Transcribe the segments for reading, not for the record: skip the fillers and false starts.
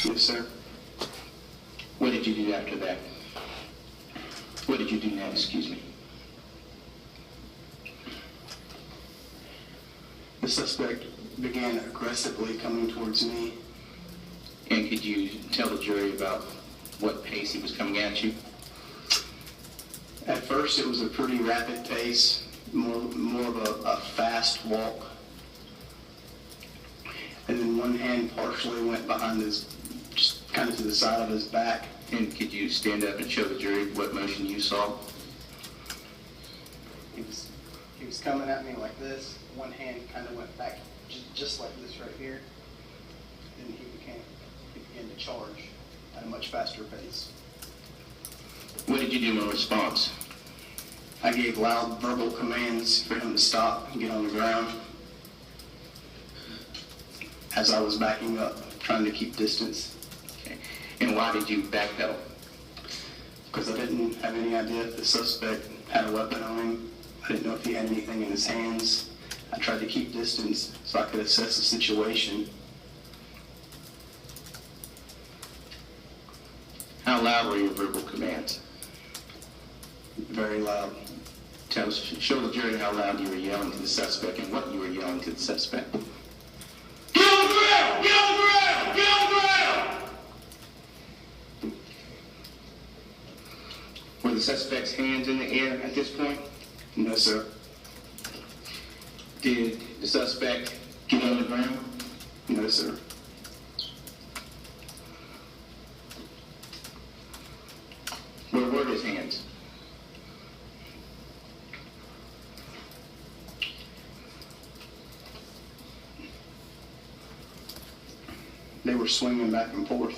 Yes, sir. What did you do after that? What did you do next, excuse me? The suspect began aggressively coming towards me. And could you tell the jury about what pace he was coming at you? At first, it was a pretty rapid pace, more of a fast walk. And then one hand partially went behind his, just kind of to the side of his back. And could you stand up and show the jury what motion you saw? He was coming at me like this. One hand kind of went back just like this right here. Then he began to charge at a much faster pace. What did you do in response? I gave loud verbal commands for him to stop and get on the ground as I was backing up, trying to keep distance. Okay. And why did you backpedal? Because I didn't have any idea if the suspect had a weapon on him. I didn't know if he had anything in his hands. I tried to keep distance so I could assess the situation. How loud were your verbal commands? Very loud. Show the jury how loud you were yelling to the suspect and what you were yelling to the suspect. Get on the ground! Get on the ground! Get on the ground! Were the suspect's hands in the air at this point? No, sir. Did the suspect get on the ground? No, sir. Where were his hands? They were swinging back and forth.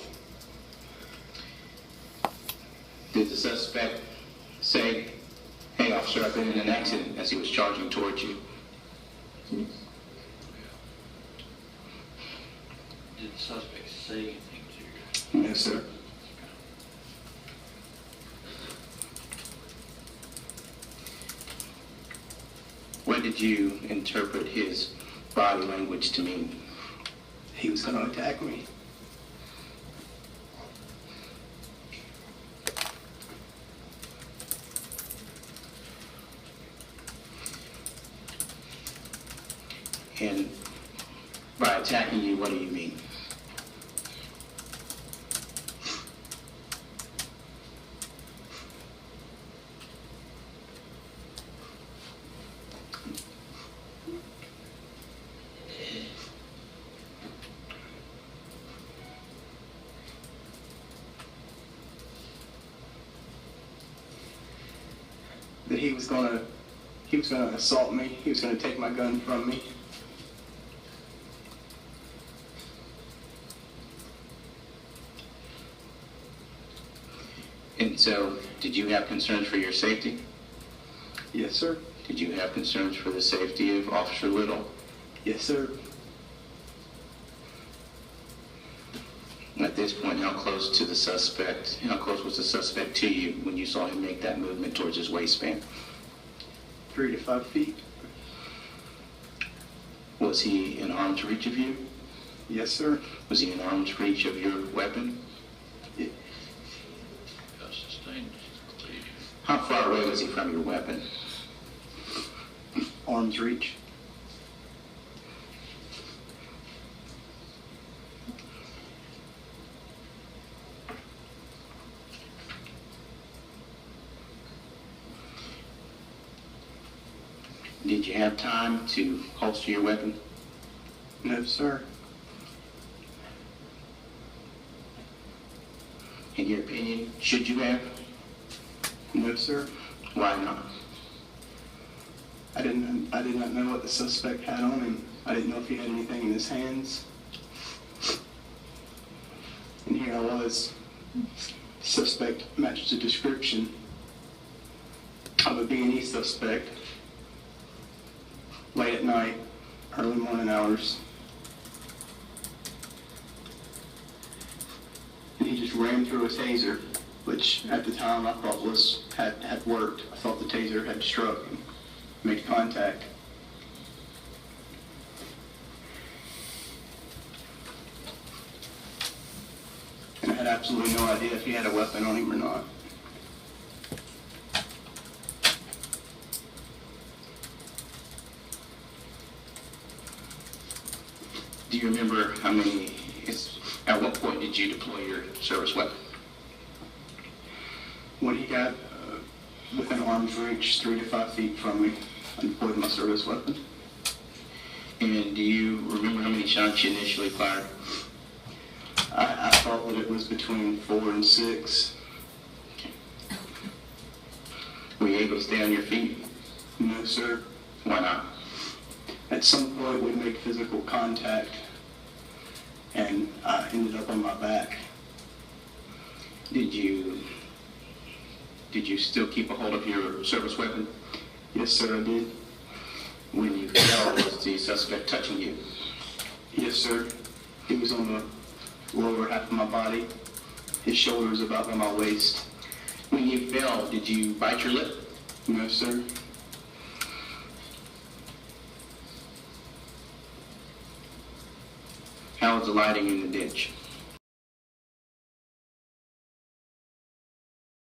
Did the suspect say, "Hey, officer, I've been in an accident," as he was charging towards you? Did the suspect say anything to you? No, sir. What did you interpret his body language to mean? He was going to attack me. And by attacking you, what do you mean? That he was going to assault me. He was going to take my gun from me. And so, did you have concerns for your safety? Yes, sir. Did you have concerns for the safety of Officer Little? Yes, sir. At this point, how close was the suspect to you when you saw him make that movement towards his waistband? 3 to 5 feet. Was he in arm's reach of you? Yes, sir. Was he in arm's reach of your weapon? Sustained, believe. How far away was he from your weapon? Arm's reach. Did you have time to holster your weapon? No, sir. In your opinion, should you have? No, sir. Why not? I did not know what the suspect had on him. I didn't know if he had anything in his hands. And here I was. Suspect matched the description of a B&E suspect. Late at night, early morning hours. And he just ran through a taser, which at the time I thought had worked. I thought the taser had struck and made contact. had absolutely no idea if he had a weapon on him or not. Do you remember at what point did you deploy your service weapon? When he got within arm's reach, 3 to 5 feet from me, I deployed my service weapon. And do you remember how many shots you initially fired? I thought that it was between 4 and 6. Were you able to stay on your feet? No, sir. Why not? At some point, we made physical contact, and I ended up on my back. Did you still keep a hold of your service weapon? Yes, sir, I did. When you fell, was the suspect touching you? Yes, sir. He was on the lower half of my body. His shoulder was about by my waist. When you fell, did you bite your lip? No, sir. How was the lighting in the ditch?